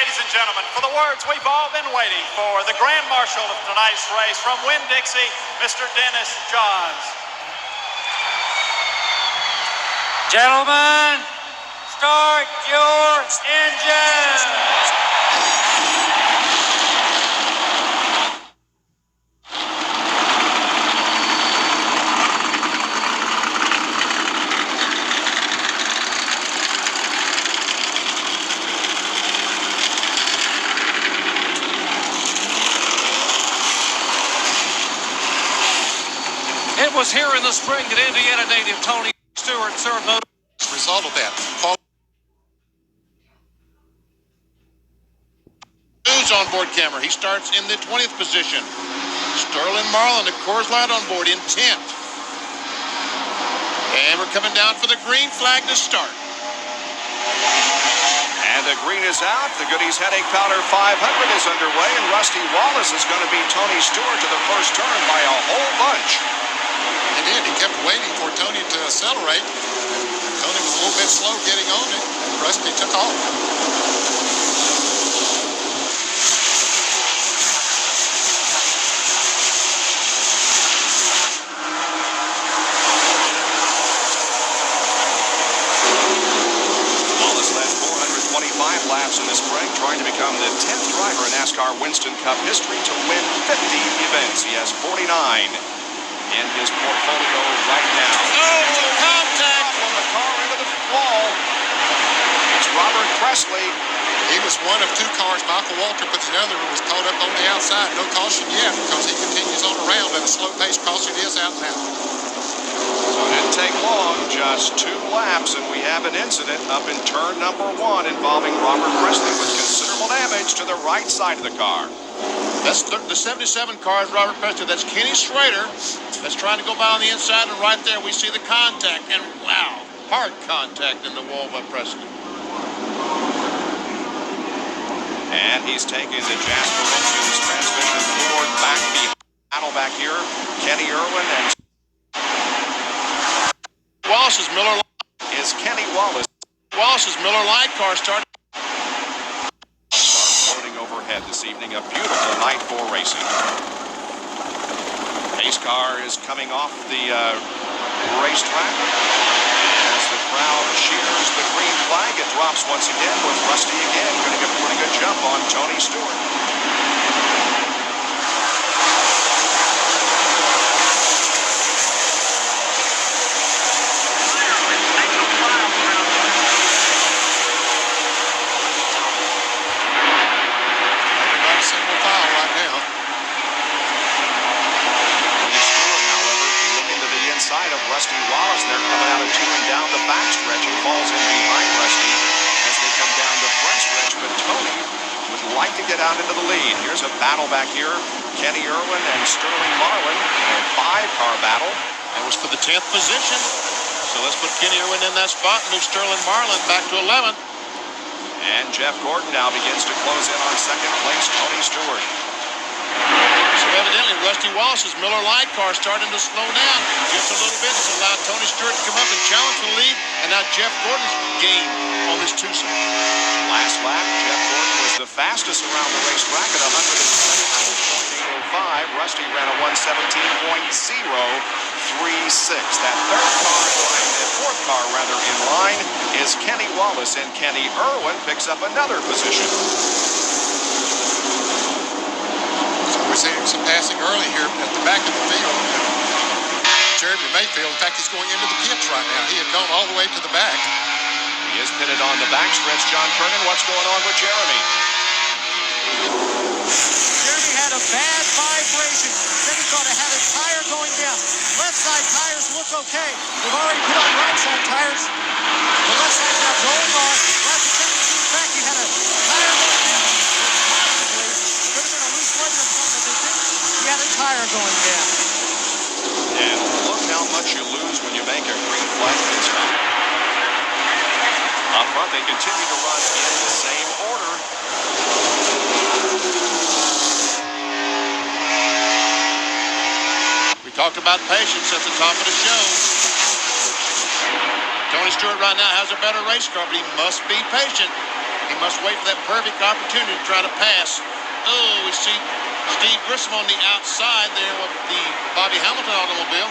ladies and gentlemen, for the words we've all been waiting for, the Grand Marshal of tonight's race from Winn-Dixie, Mr. Dennis Johns. Gentlemen, start your engines. It was here in the spring that Indiana native Tony Stewart served notice. Result of that. News on board camera. He starts in the 20th position. Sterling Marlin, the Coors Light on board in 10th. And we're coming down for the green flag to start. And the green is out. The Goodies Headache Powder 500 is underway, and Rusty Wallace is going to beat Tony Stewart to the first turn by a whole bunch. He did. He kept waiting for Tony to accelerate. Tony was a little bit slow getting on it. Rusty took off. Wallace led 425 laps in the spring, trying to become the 10th driver in NASCAR Winston Cup history to win 50 events. He has 49 in his portfolio right now. Oh, contact from the car into the wall. It's Robert Presley. He was one of two cars. Michael Walter, but the other one was caught up on the outside. No caution yet because he continues on around at a slow pace. Caution is out now. So it didn't take long, just 2 laps, and we have an incident up in turn number 1 involving Robert Presley with considerable damage to the right side of the car. That's the 77 car is Robert Presley. That's Kenny Schrader that's trying to go by on the inside, and right there we see the contact, and wow, hard contact in the wall by Presley. And he's taking the Jasper Engines transmission forward back behind. Battle back here, Kenny Irwin and Wallace's Miller is Kenny Wallace. Wallace's Miller Light car started. Floating overhead this evening, a beautiful night for racing. Pace car is coming off the racetrack as the crowd cheers the green flag. It drops once again with Rusty again. Going to get a pretty good jump on Tony Stewart. Rusty Wallace, they're coming out of 2 and down the backstretch. He falls in behind Rusty as they come down the front stretch, but Tony would like to get out into the lead. Here's a battle back here. Kenny Irwin and Sterling Marlin in a 5-car battle. That was for the 10th position. So let's put Kenny Irwin in that spot and move Sterling Marlin back to 11th. And Jeff Gordon now begins to close in on second place, Tony Stewart. So evidently Rusty Wallace's Miller Light car starting to slow down just a little bit. It's allowed Tony Stewart to come up and challenge for the lead. And now Jeff Gordon's game on this twosome. Last lap, Jeff Gordon was the fastest around the racetrack at 117.805. Rusty ran a 117.036. That fourth car in line is Kenny Wallace, and Kenny Irwin picks up another position. We're seeing some passing early here at the back of the field. Jeremy Mayfield, in fact, he's going into the pits right now. He had gone all the way to the back. He is pitted on the backstretch. John Kernan, what's going on with Jeremy? Jeremy had a bad vibration. Then he thought it had a tire going down. Left side tires look okay. We've already put on right side tires. The left side's now going on. Last attempt to back, he had a tire going down. He had a tire going down. And look how much you lose when you make a green flag pit stop. Up front, they continue to run in the same order. We talked about patience at the top of the show. Tony Stewart right now has a better race car, but he must be patient. He must wait for that perfect opportunity to try to pass. Oh, we see Steve Grissom on the outside there with the Bobby Hamilton automobile.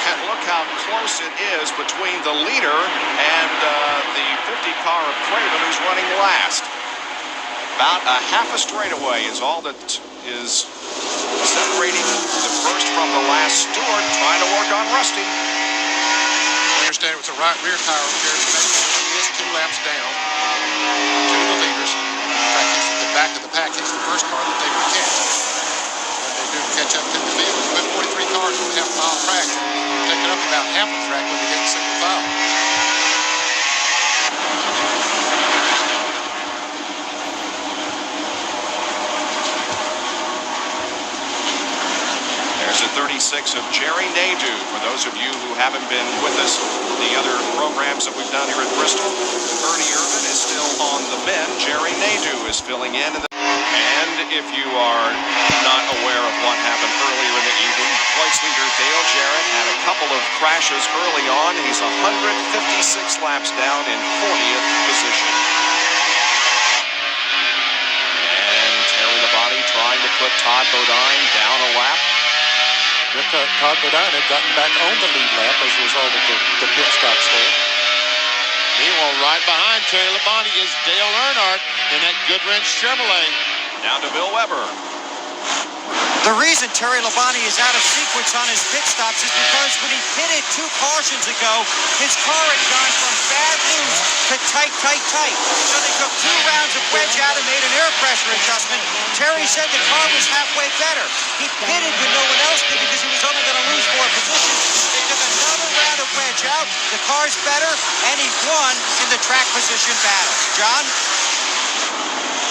And look how close it is between the leader and the 50 car of Craven, who's running last. About a half a straightaway is all that is separating the first from the last. Stewart trying to work on Rusty. I understand it was a right rear tire on Jerry Mason. He is 2 laps down to the leaders. In fact, he's at the back of the pack. He's the first car that they would catch. When they do catch up to the field, with 43 cars on a half-mile track, you're taking up about half the track when you get in single file. There's a 36 of Jerry Nadeau. For those of you who haven't been with us, the other programs that we've done here at Bristol, Ernie Irvin is still on the men. Jerry Nadeau is filling in. And if you are not aware of what happened earlier in the evening, place leader Dale Jarrett had a couple of crashes early on. He's 156 laps down in 40th position. And Terry Labonte trying to put Todd Bodine down a lap. Todd Bodine had gotten back on the lead lap as a result of the pit stops there. Meanwhile, right behind Terry Labonte is Dale Earnhardt in that Goodwrench Chevrolet. Down to Bill Weber. The reason Terry Labonte is out of sequence on his pit stops is because when he pitted 2 cautions ago, his car had gone from bad loose to tight. So they took 2 rounds of wedge out and made an air pressure adjustment. Terry said the car was halfway better. He pitted when no one else did because he was only going to lose 4 positions. They took another round of wedge out. The car's better, and he won in the track position battle. John?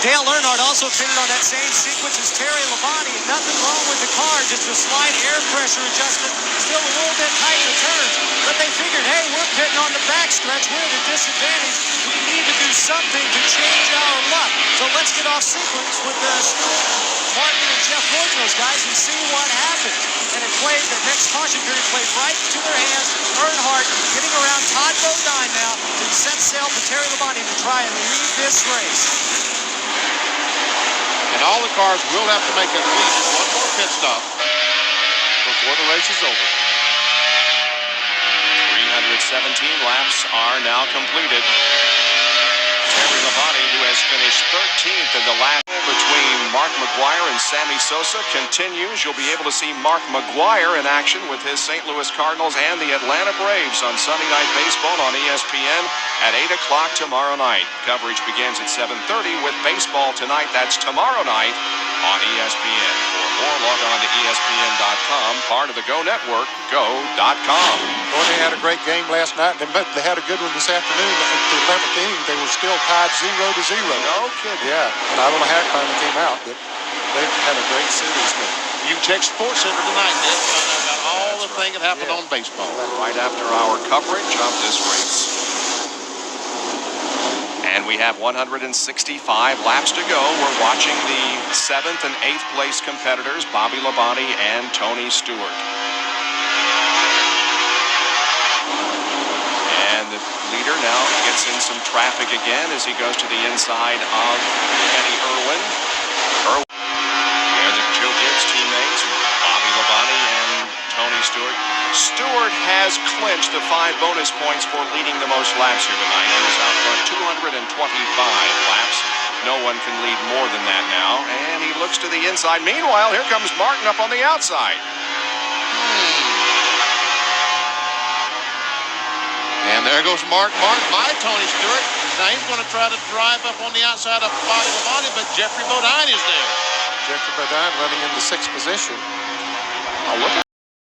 Dale Earnhardt also pitted on that same sequence as Terry Labonte, and nothing wrong with the car, just a slight air pressure adjustment, still a little bit tight in the turns, but they figured, hey, we're pitting on the backstretch, we're at a disadvantage, we need to do something to change our luck, so let's get off sequence with Martin and Jeff Gordon, those guys, and see what happens. And it played, the next caution period played right into their hands. Earnhardt getting around Todd Bodine now to set sail for Terry Labonte to try and lead this race. And all the cars will have to make at least 1 more pit stop before the race is over. 317 laps are now completed. Terry Labonte, who has finished 13th in the lap between Mark McGuire and Sammy Sosa, continues. You'll be able to see Mark McGuire in action with his St. Louis Cardinals and the Atlanta Braves on Sunday Night Baseball on ESPN at 8 o'clock tomorrow night. Coverage begins at 7:30 with baseball tonight. That's tomorrow night on ESPN. For more, log on to ESPN.com, part of the Go Network, go.com. Well, they had a great game last night. They had a good one this afternoon. At the 11th inning, they were still tied 0-0. No kidding. Yeah, and I don't know how it finally came out, but they had a great series. You can check Sports Center tonight, Nick, to find out about all the things that happened on baseball. Right after our coverage of this race. And we have 165 laps to go. We're watching the 7th and 8th place competitors, Bobby Labonte and Tony Stewart. And the leader now gets in some traffic again as he goes to the inside of Kenny Irwin. There's Joe Gibbs teammates, Bobby Labonte and Tony Stewart. Stewart has clinched the 5 bonus points for leading the most laps here tonight. He was out front 225 laps. No one can lead more than that now. And he looks to the inside. Meanwhile, here comes Martin up on the outside. And there goes Martin by Tony Stewart. Now he's going to try to drive up on the outside of Bobby Labonte, but Jeffrey Bodine is there. Jeffrey Bodine running in the 6th position. Oh, look at